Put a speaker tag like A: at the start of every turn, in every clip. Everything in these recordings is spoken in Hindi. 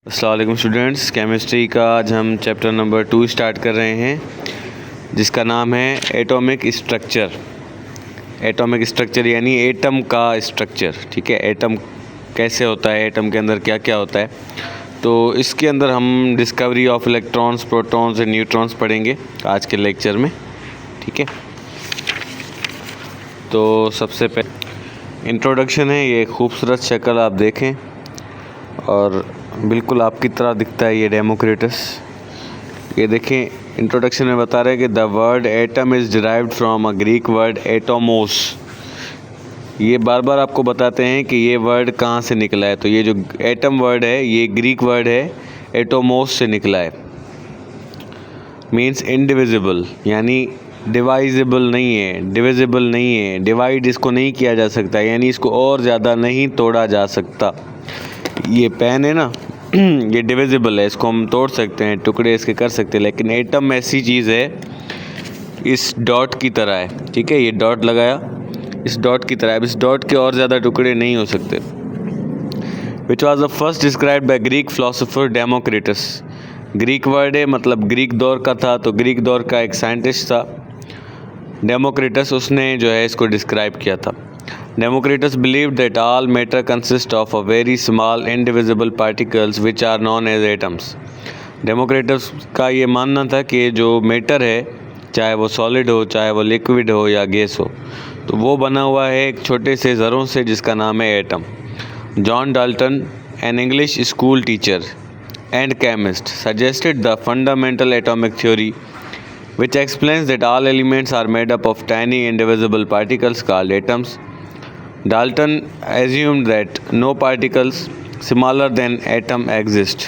A: अस्सलाम वालेकुम स्टूडेंट्स, केमिस्ट्री का आज हम चैप्टर नंबर 2 स्टार्ट कर रहे हैं जिसका नाम है एटॉमिक स्ट्रक्चर। एटॉमिक स्ट्रक्चर यानी एटम का स्ट्रक्चर। ठीक है, एटम कैसे होता है, एटम के अंदर क्या क्या होता है। तो इसके अंदर हम discovery of electrons, protons and neutrons पढ़ेंगे आज के लेक्चर में। ठीक है, तो सबसे पहले इंट्रोडक्शन है। ये खूबसूरत शक्ल आप देखें और बिल्कुल आपकी तरह दिखता है ये डेमोक्रिटस। ये देखें, इंट्रोडक्शन में बता रहे हैं कि the word atom is derived from a Greek word atomos. ये बार बार आपको बताते हैं कि ये वर्ड कहाँ से निकला है। तो ये जो एटम वर्ड है ये ग्रीक वर्ड है, एटोमोस से निकला है। मीन्स इनडिविजिबल, यानी डिवाइजेबल नहीं है, डिविजिबल नहीं है, डिवाइड इसको नहीं किया जा सकता, यानी इसको और ज़्यादा नहीं तोड़ा जा सकता। ये पेन है ना ये डिविजिबल है, इसको हम तोड़ सकते हैं, टुकड़े इसके कर सकते हैं, लेकिन एटम ऐसी चीज़ है, इस डॉट की तरह है। ठीक है, ये डॉट लगाया, इस डॉट की तरह। अब इस डॉट के और ज़्यादा टुकड़े नहीं हो सकते। Which was the first described by Greek philosopher Democritus. Greek word है, मतलब ग्रीक दौर का था, तो ग्रीक दौर का एक साइंटिस्ट था डेमोक्रिटस, उसने जो है इसको डिस्क्राइब किया था। Democritus believed that all matter consists of a very small indivisible particles which are known as atoms. Democritus का ये मानना था कि जो मैटर है, चाहे वो सॉलिड हो, चाहे वो लिक्विड हो या गैस हो, तो वो बना हुआ है एक छोटे से ज़रों से जिसका नाम है atom. John Dalton, an English school teacher and chemist, suggested the fundamental atomic theory which explains that all elements are made up of tiny indivisible particles called atoms. Dalton assumed that no particles smaller than atom exist.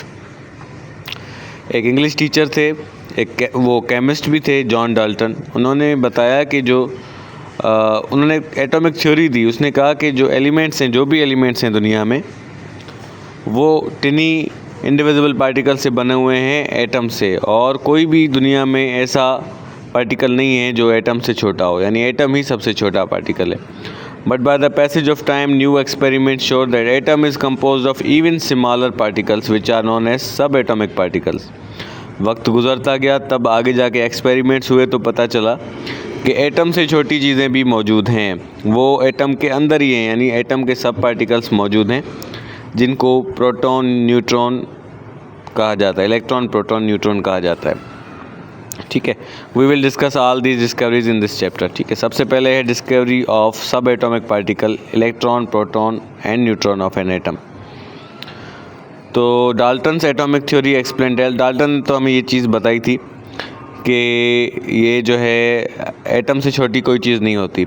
A: एक इंग्लिश टीचर थे, वो केमिस्ट भी थे, जॉन डाल्टन। उन्होंने बताया कि उन्होंने एटॉमिक थ्योरी दी। उसने कहा कि जो एलिमेंट्स हैं, जो भी एलिमेंट्स हैं दुनिया में, वो टिनी इंडिविजिबल पार्टिकल से बने हुए हैं, एटम से, और कोई भी दुनिया में ऐसा पार्टिकल नहीं है जो एटम से छोटा हो, यानी एटम ही सबसे छोटा पार्टिकल है। But by the passage of time, new experiments showed that atom is composed of even smaller particles which are known as subatomic particles. वक्त गुजरता गया, तब आगे जाके एक्सपेरिमेंट्स हुए तो पता चला कि एटम से छोटी चीज़ें भी मौजूद हैं, वो एटम के अंदर ही हैं, यानी एटम के सब पार्टिकल्स मौजूद हैं जिनको प्रोटॉन न्यूट्रॉन कहा जाता है, इलेक्ट्रॉन प्रोटॉन न्यूट्रॉन कहा जाता है। ठीक है, we will discuss all these discoveries in this chapter. ठीक है, सबसे पहले है discovery of subatomic particle, electron, proton and neutron of an atom. तो Dalton's atomic theory explain, Dalton ने तो हमें ये चीज़ बताई थी कि ये जो है एटम से छोटी कोई चीज़ नहीं होती,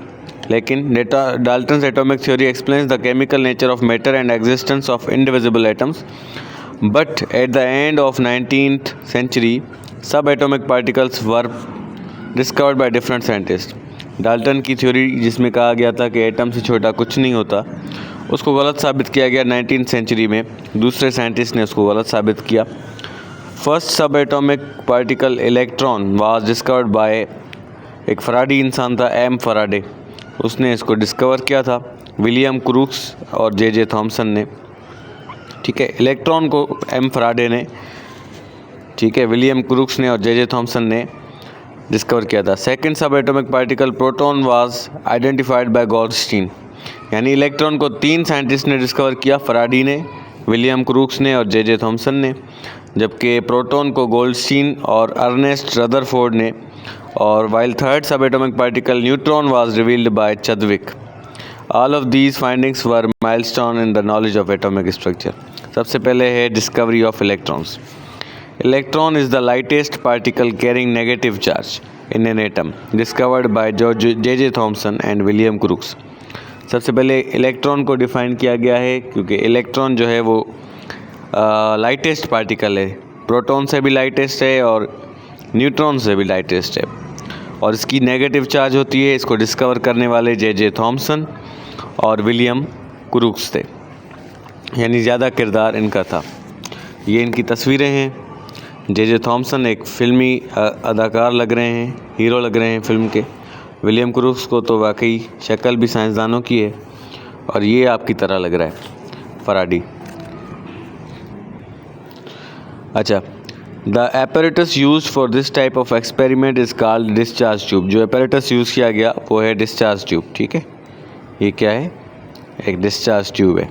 A: लेकिन Dalton's atomic theory explains the chemical nature of matter and existence of indivisible atoms, but at the end of 19th century subatomic particles were discovered by different scientists. Dalton की थ्योरी जिसमें कहा गया था कि एटम से छोटा कुछ नहीं होता, उसको गलत साबित किया गया 19th सेंचुरी में। दूसरे साइंटिस्ट ने उसको गलत साबित किया। फर्स्ट सब atomic particle electron was discovered by एक फराडी इंसान था, एम फराडे, उसने इसको डिस्कवर किया था। विलियम क्रूक्स और जे थॉमसन ने, ठीक है, इलेक्ट्रॉन को एम फराडे ने, ठीक है, विलियम क्रूक्स ने और जे थॉमसन ने डिस्कवर किया था। सेकंड सब atomic particle proton was identified by Goldstein, यानी इलेक्ट्रॉन को 3 साइंटिस्ट ने डिस्कवर किया, फराडी ने, विलियम क्रूक्स ने और जे थॉमसन ने, जबकि प्रोटॉन को गोल्डस्टीन और अर्नेस्ट रदरफोर्ड ने। और while third subatomic particle neutron was revealed by Chadwick. All of these findings were milestone in the knowledge of atomic structure. सबसे पहले है discovery of electrons. Electron is the lightest particle carrying negative charge in an atom, discovered by J.J. Thomson and William Crookes. सबसे पहले इलेक्ट्रॉन को डिफाइन किया गया है क्योंकि इलेक्ट्रॉन जो है वो लाइटेस्ट पार्टिकल है, प्रोटॉन से भी लाइटेस्ट है और न्यूट्रॉन से भी लाइटेस्ट है, और इसकी नेगेटिव चार्ज होती है। इसको डिस्कवर करने वाले J.J. थॉमसन और विलियम क्रूक्स थे, यानी ज़्यादा किरदार इनका था। ये इनकी तस्वीरें हैं। जे थॉमसन एक फ़िल्मी अदाकार लग रहे हैं, हीरो लग रहे हैं फिल्म के। विलियम क्रूक्स को तो वाकई शक्ल भी साइंसदानों की है, और ये आपकी तरह लग रहा है, फराडी। अच्छा, the apparatus used for this type of experiment is called discharge tube। जो apparatus यूज़ किया गया वो है discharge tube। ठीक है, ये क्या है, एक discharge tube है,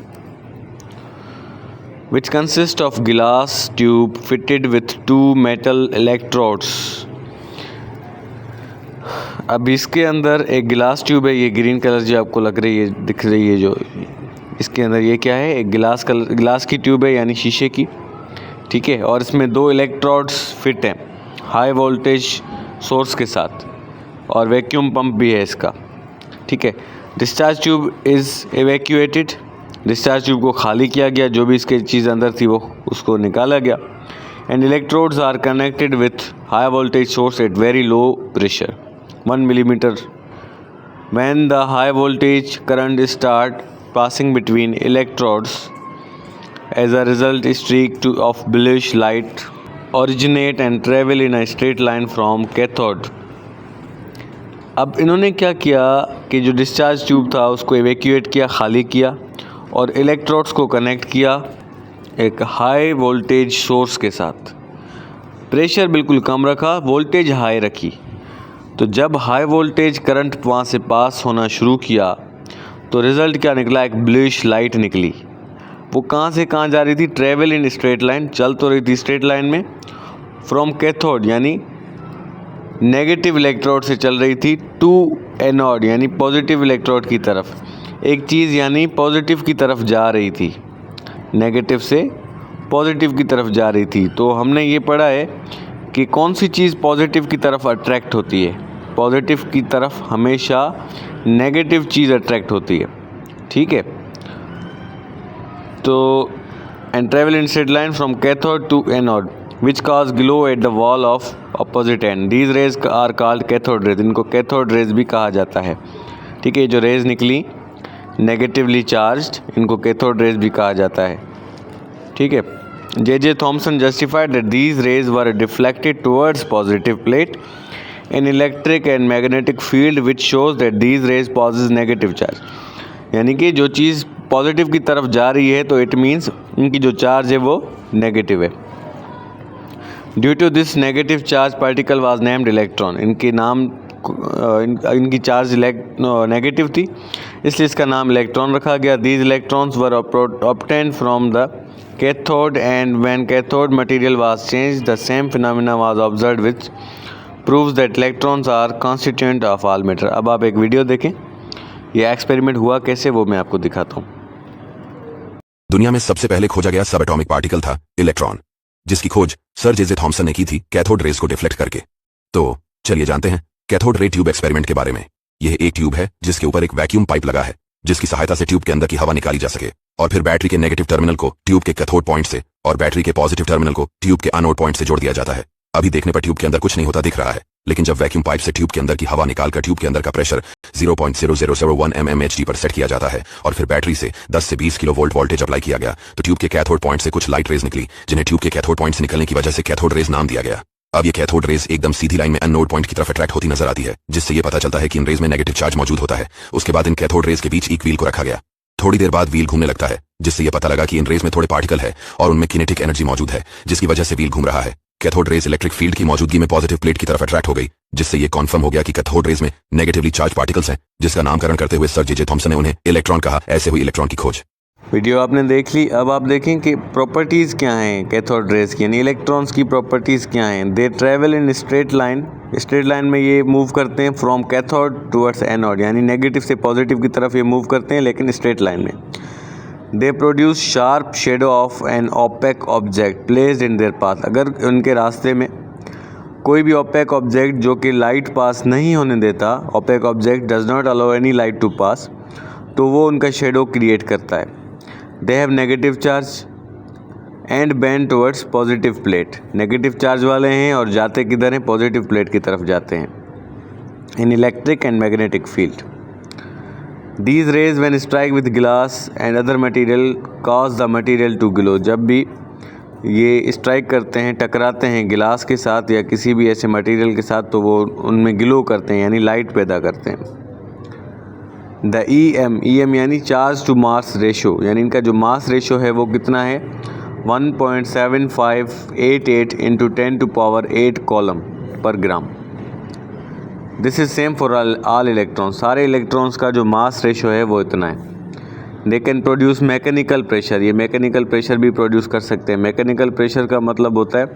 A: which consists of glass tube fitted with two metal electrodes। अब इसके अंदर एक गिलास ट्यूब है, ये ग्रीन कलर जो आपको लग रही है, दिख रही है जो इसके अंदर, ये क्या है, एक गिलास की ट्यूब है यानी शीशे की। ठीक है, और इसमें दो इलेक्ट्रोड्स फिट हैं हाई वोल्टेज सोर्स के साथ, और वैक्यूम पंप भी है इसका। ठीक है, discharge tube is evacuated. Discharge tube को खाली किया गया, जो भी इसके चीज़ अंदर थी वो उसको निकाला गया। And electrodes are connected with high voltage source at very low pressure 1 millimeter। When the high voltage current start passing between electrodes, as a result streak of bluish light originate and travel in a straight line from cathode। अब इन्होंने क्या किया कि जो डिस्चार्ज ट्यूब था उसको एवैक्यूएट किया, खाली किया, और इलेक्ट्रोड्स को कनेक्ट किया एक हाई वोल्टेज सोर्स के साथ। प्रेशर बिल्कुल कम रखा, वोल्टेज हाई रखी। तो जब हाई वोल्टेज करंट वहाँ से पास होना शुरू किया तो रिज़ल्ट क्या निकला, एक ब्लूइश लाइट निकली। वो कहाँ से कहाँ जा रही थी, ट्रेवल इन स्ट्रेट लाइन, चल तो रही थी स्ट्रेट लाइन में, फ्रॉम कैथोड यानी नेगेटिव इलेक्ट्रोड से चल रही थी, टू एनोड यानी पॉजिटिव इलेक्ट्रोड की तरफ। एक चीज़ यानी पॉजिटिव की तरफ जा रही थी, नेगेटिव से पॉजिटिव की तरफ जा रही थी। तो हमने ये पढ़ा है कि कौन सी चीज़ पॉजिटिव की तरफ अट्रैक्ट होती है, पॉजिटिव की तरफ हमेशा नेगेटिव चीज़ अट्रैक्ट होती है। ठीक है, तो and travel in straight line from cathode to anode which cause glow at the wall of opposite end. These rays are called cathode rays. इनको कैथोड रेज भी कहा जाता है। ठीक है, जो रेज निकली नेगेटिवली चार्ज्ड, इनको कैथोड रेज भी कहा जाता है। ठीक है, J.J. Thomson justified that these rays were deflected towards positive plate in electric and magnetic field which shows that these rays possess negative charge। यानी कि जो चीज़ पॉजिटिव की तरफ जा रही है तो इट मीन्स इनकी जो चार्ज है वो नेगेटिव है। Due to this negative charge particle was named electron. इनके नाम इनकी चार्ज नेगेटिव थी, इसलिए इसका नाम इलेक्ट्रॉन रखा गया। These electrons were obtained from the cathode and when cathode material was changed the same phenomena was observed which proves that electrons are constituent of all matter। अब आप एक वीडियो देखें, यह एक्सपेरिमेंट हुआ कैसे वो मैं आपको दिखाता हूँ।
B: दुनिया में सबसे पहले खोजा गया सब एटॉमिक पार्टिकल था इलेक्ट्रॉन, जिसकी खोज सर जे.जे. थॉमसन ने की थी कैथोड रेज को डिफ्लेक्ट करके। तो चलिए जानते हैं कैथोड रे ट्यूब एक्सपेरिमेंट के बारे में। यह एक ट्यूब है जिसके ऊपर एक वैक्यूम पाइप लगा है, जिसकी सहायता से ट्यूब के अंदर की हवा निकाली जा सके, और फिर बैटरी के नेगेटिव टर्मिनल को ट्यूब के कैथोड पॉइंट से और बैटरी के पॉजिटिव टर्मिनल को ट्यूब के एनोड पॉइंट से जोड़ दिया जाता है। अभी देखने पर ट्यूब के अंदर कुछ नहीं होता दिख रहा है, लेकिन जब वैक्यूम पाइप से ट्यूब के अंदर की हवा निकालकर ट्यूब के अंदर का प्रेशर 0.0001 mmHg पर सेट किया जाता है और फिर बैटरी से 10 से 20 किलो वोल्ट वोल्टेज अप्लाई किया गया, तो ट्यूब के कैथोड पॉइंट से कुछ लाइट रेज निकली, जिन्हें ट्यूब के कैथोड पॉइंट से निकलने की वजह से कैथोड रेज नाम दिया गया। अब ये कैथोड रेज एकदम सीधी लाइन में एनोड पॉइंट की तरफ अट्रैक्ट होती नजर आती है, जिससे ये पता चलता है कि इन रेज में नेगेटिव चार्ज मौजूद होता है। उसके बाद इन कैथोड रेज के बीच एक व्हील को रखा गया। थोड़ी देर बाद व्हील घूमने लगता है, जिससे यह पता लगा कि इन रेज में थोड़े पार्टिकल है और उनमें किनेटिक एनर्जी मौजूद है, जिसकी वजह से व्हील घूम रहा है। कैथोड रेज इलेक्ट्रिक फील्ड की मौजूदगी में पॉजिटिव प्लेट की तरफ अट्रैक्ट हो गई, जिससे यह कन्फर्म हो गया कि कैथोड रेज में नेगेटिवली चार्ज पार्टिकल्स हैं, जिसका नामकरण करते हुए सर जे.जे. थॉमसन ने उन्हें इलेक्ट्रॉन कहा। ऐसे हुई इलेक्ट्रॉन की खोज।
A: वीडियो आपने देख ली। अब आप देखें कि प्रॉपर्टीज़ क्या हैं कैथोड रेज की, यानी इलेक्ट्रॉन्स की प्रॉपर्टीज़ क्या हैं। They travel in straight line. Straight line में ये मूव करते हैं फ्रॉम कैथोड टुवर्ड्स एनोड, यानी नेगेटिव से पॉजिटिव की तरफ ये मूव करते हैं, लेकिन स्ट्रेट लाइन में। दे produce sharp shadow of an opaque object placed in their path. अगर उनके रास्ते में कोई भी ओपेक ऑब्जेक्ट जो कि लाइट पास नहीं होने देता, opaque object does not allow any light to pass, तो वो उनका शेडो क्रिएट करता है। They have negative charge and bend towards positive plate. Negative charge वाले हैं और जाते किधर हैं, पॉजिटिव प्लेट की तरफ जाते हैं। In electric and magnetic field these rays when strike with glass and other material cause the material to glow. जब भी ये स्ट्राइक करते हैं, टकराते हैं गिलास के साथ या किसी भी ऐसे मटेरियल के साथ, तो वो उनमें ग्लो करते हैं, यानी लाइट पैदा करते हैं। द EM यानी चार्ज टू मास रेशो, यानी इनका जो मास रेशो है वो कितना है, 1.7588 into 10 to power 8 coulomb per gram. This is same for all electrons. सारे इलेक्ट्रॉन्स का जो मास रेशो है वो इतना है। They can produce mechanical pressure, ये मैकेनिकल प्रेशर भी प्रोड्यूस कर सकते हैं। मैकेनिकल प्रेशर का मतलब होता है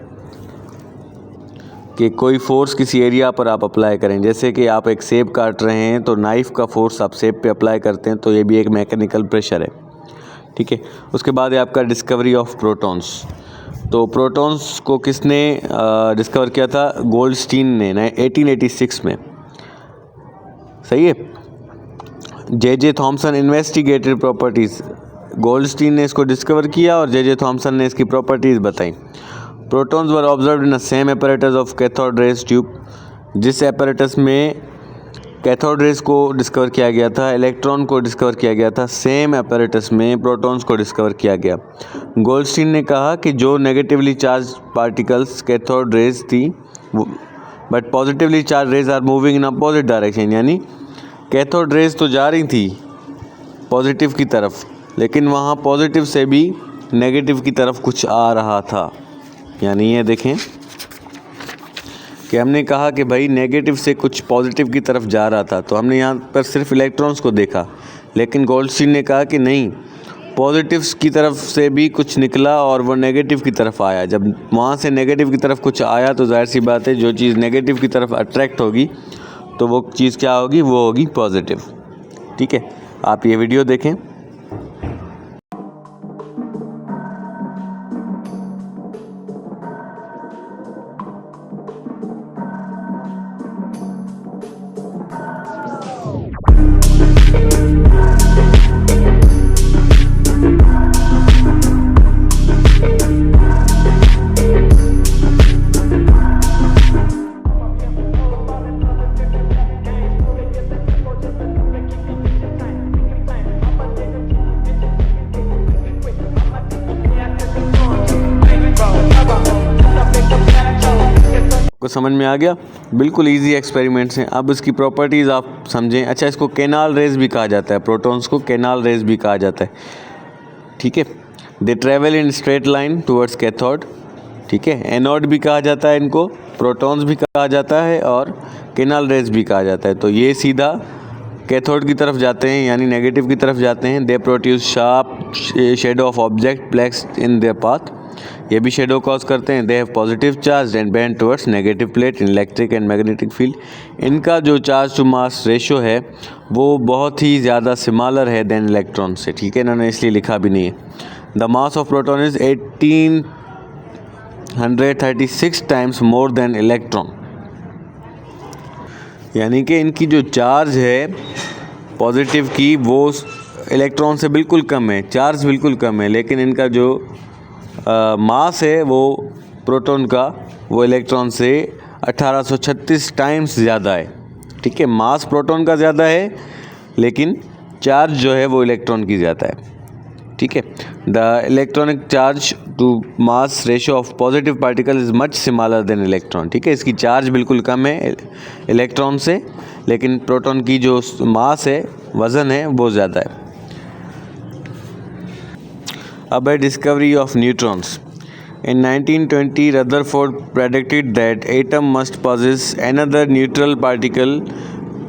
A: कि कोई फोर्स किसी एरिया पर आप अप्लाई करें, जैसे कि आप एक सेब काट रहे हैं तो नाइफ़ का फोर्स आप सेब पे अप्लाई करते हैं, तो ये भी एक मैकेनिकल प्रेशर है, ठीक है। उसके बाद है आपका डिस्कवरी ऑफ प्रोटॉन्स। तो प्रोटॉन्स को किसने डिस्कवर किया था? गोल्डस्टीन ने 1886 में, सही है। J Thomson investigated properties, Goldstein ने इसको डिस्कवर किया और जे थॉमसन ने इसकी प्रॉपर्टीज़ बताई। Protons were observed in the same apparatus of cathode rays tube, जिस एपरेटस में कैथोड रेज को डिस्कवर किया गया था, इलेक्ट्रॉन को डिस्कवर किया गया था, सेम एपरेटस में प्रोटॉन्स को डिस्कवर किया गया। गोल्डस्टीन ने कहा कि जो negatively charge particles cathode rays थी, but positively charge rays are moving in opposite direction, यानी कैथोड रेज तो जा रही थी पॉजिटिव की तरफ, लेकिन वहाँ पॉजिटिव से भी नेगेटिव की तरफ कुछ आ रहा था। यानी ये देखें कि हमने कहा कि भाई नेगेटिव से कुछ पॉजिटिव की तरफ जा रहा था, तो हमने यहाँ पर सिर्फ इलेक्ट्रॉन्स को देखा, लेकिन गोल्डस्टीन ने कहा कि नहीं, पॉजिटिव्स की तरफ से भी कुछ निकला और वो नेगेटिव की तरफ आया। जब वहाँ से नेगेटिव की तरफ कुछ आया तो जाहिर सी बात है जो चीज़ नेगेटिव की तरफ अट्रैक्ट होगी तो वो चीज़ क्या होगी? वो होगी पॉजिटिव, ठीक है। आप ये वीडियो देखें। को समझ में आ गया? बिल्कुल इजी एक्सपेरिमेंट्स हैं। अब इसकी प्रॉपर्टीज़ आप समझें। अच्छा, इसको कैनाल रेज भी कहा जाता है, प्रोटॉन्स को कैनाल रेज भी कहा जाता है, ठीक है। They travel in straight line towards cathode, ठीक है। एनोड भी कहा जाता है इनको, प्रोटॉन्स भी कहा जाता है और कैनाल रेज भी कहा जाता है। तो ये सीधा कैथोड की तरफ जाते हैं, यानी नेगेटिव की तरफ जाते हैं। They produce sharp shadow of object placed in their path, ये भी शेडो कॉज करते हैं। They have positive charge and bend towards negative plate in electric and magnetic field. इनका जो चार्ज टू मास रेशो है वो बहुत ही ज़्यादा सिमिलर है देन इलेक्ट्रॉन से, ठीक है। इन्होंने इसलिए लिखा भी नहीं है। The mass of proton is 1836 times more than electron, यानी कि इनकी जो चार्ज है पॉजिटिव की वो इलेक्ट्रॉन से बिल्कुल कम है, चार्ज बिल्कुल कम है, लेकिन इनका जो मास है वो प्रोटॉन का वो इलेक्ट्रॉन से 1836 टाइम्स ज़्यादा है, ठीक है। मास प्रोटॉन का ज़्यादा है लेकिन चार्ज जो है वो इलेक्ट्रॉन की ज़्यादा है, ठीक है। The electronic charge to mass ratio of positive particle is much similar than electron, ठीक है। इसकी चार्ज बिल्कुल कम है इलेक्ट्रॉन से, लेकिन प्रोटॉन की जो मास है, वज़न है, वो ज़्यादा है। अब है discovery of neutrons. In 1920, Rutherford predicted that atom must possess another neutral particle।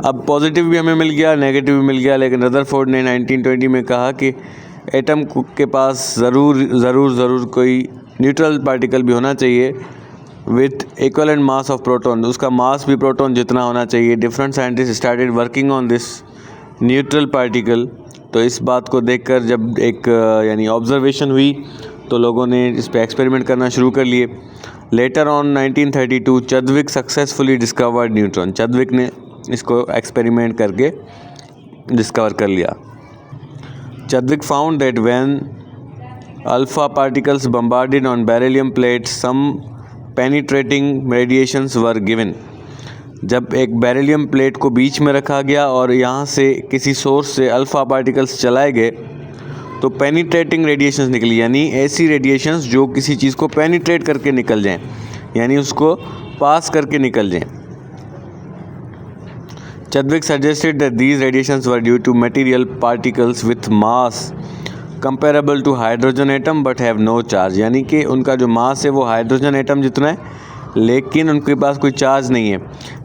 A: अब पॉजिटिव भी हमें मिल गया, नेगेटिव भी मिल गया, लेकिन रदरफोर्ड ने 1920 में कहा कि एटम के पास ज़रूर कोई न्यूट्रल पार्टिकल भी होना चाहिए with equivalent mass of proton, उसका मास भी प्रोटॉन जितना होना चाहिए। Different scientist started working on this neutral particle. तो इस बात को देखकर जब एक यानी ऑब्जर्वेशन हुई तो लोगों ने इस पर एक्सपेरिमेंट करना शुरू कर लिए। Later on 1932 Chadwick successfully discovered neutron, Chadwick ने इसको एक्सपेरिमेंट करके डिस्कवर कर लिया। Chadwick found that when alpha particles bombarded on beryllium plates some penetrating radiations were given. जब एक बेरिलियम प्लेट को बीच में रखा गया और यहाँ से किसी सोर्स से अल्फ़ा पार्टिकल्स चलाए गए तो पेनिट्रेटिंग रेडिएशंस निकली, यानी ऐसी रेडिएशंस जो किसी चीज़ को पेनिट्रेट करके निकल जाएं, यानी उसको पास करके निकल जाएं। Chadwick suggested that these radiations were due to material particles with mass comparable to hydrogen atom but have no charge, यानी कि उनका जो मास है वो हाइड्रोजन एटम जितना है लेकिन उनके पास कोई चार्ज नहीं है।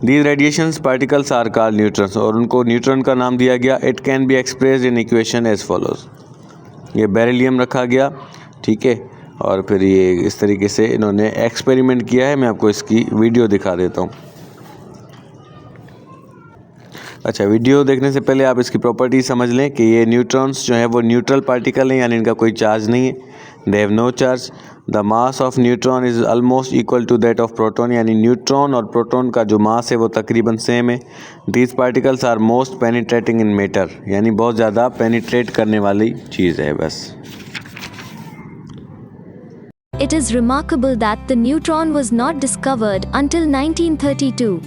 A: These radiations particles are called neutrons, और उनको न्यूट्रॉन का नाम दिया गया। It can be expressed in equation as follows. ये बेरिलियम रखा गया, ठीक है, और फिर ये इस तरीके से इन्होंने एक्सपेरिमेंट किया है। मैं आपको इसकी वीडियो दिखा देता हूँ। अच्छा, वीडियो देखने से पहले आप इसकी प्रॉपर्टी समझ लें कि ये न्यूट्रॉन्स जो है वो न्यूट्रल पार्टिकल हैं, यानी इनका कोई चार्ज नहीं है। They have no charge. The mass of neutron is almost equal to that of proton, यानी न्यूट्रॉन और प्रोटॉन का जो मास है वो तकरीबन सेम है। These particles are most penetrating in matter, यानी बहुत ज़्यादा पेनिट्रेट करने वाली चीज़ है बस।
C: It is remarkable that the neutron was not discovered until 1932.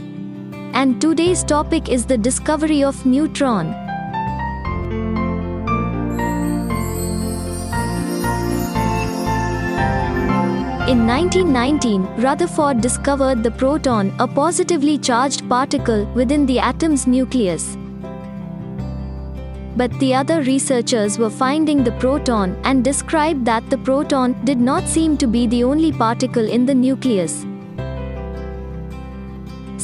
C: And today's topic is the discovery of neutron. In 1919, Rutherford discovered the proton, a positively charged particle within the atom's nucleus. But the other researchers were finding the proton and described that the proton did not seem to be the only particle in the nucleus.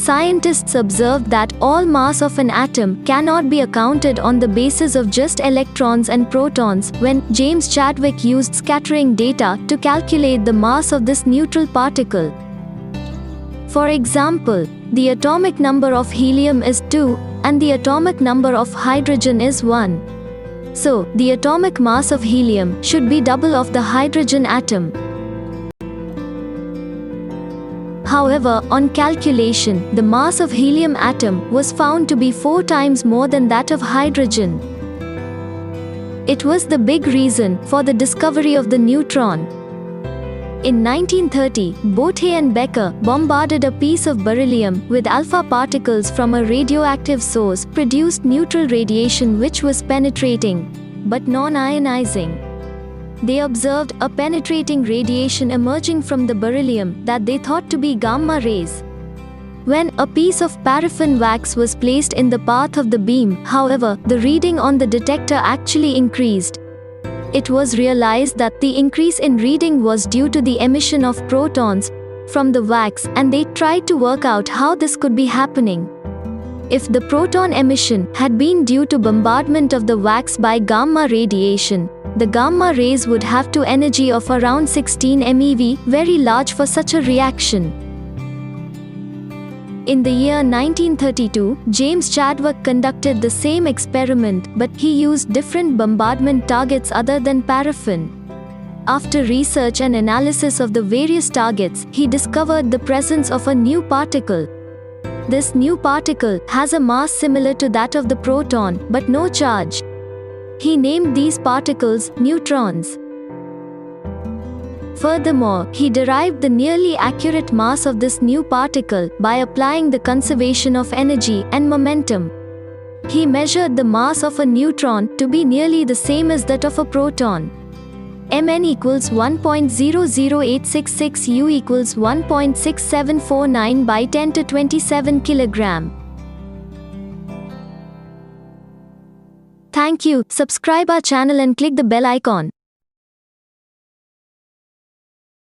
C: Scientists observed that all mass of an atom cannot be accounted on the basis of just electrons and protons when James Chadwick used scattering data to calculate the mass of this neutral particle. For example, the atomic number of helium is 2 and the atomic number of hydrogen is 1. So, the atomic mass of helium should be double of the hydrogen atom. However, on calculation, the mass of helium atom was found to be 4 times more than that of hydrogen. It was the big reason for the discovery of the neutron. In 1930, Bothe and Becker bombarded a piece of beryllium with alpha particles from a radioactive source, produced neutral radiation which was penetrating, but non-ionizing. They observed a penetrating radiation emerging from the beryllium that they thought to be gamma rays. When a piece of paraffin wax was placed in the path of the beam, however, the reading on the detector actually increased. It was realized that the increase in reading was due to the emission of protons from the wax, and they tried to work out how this could be happening. If the proton emission had been due to bombardment of the wax by gamma radiation, the gamma rays would have to energy of around 16 MeV, very large for such a reaction. In the year 1932, James Chadwick conducted the same experiment, but he used different bombardment targets other than paraffin. After research and analysis of the various targets, he discovered the presence of a new particle. This new particle has a mass similar to that of the proton, but no charge. He named these particles neutrons. Furthermore, he derived the nearly accurate mass of this new particle by applying the conservation of energy and momentum. He measured the mass of a neutron to be nearly the same as that of a proton. Mn equals 1.00866 U equals 1.6749 by 10 to 27 kilogram. Thank you. Subscribe our channel and click the bell icon.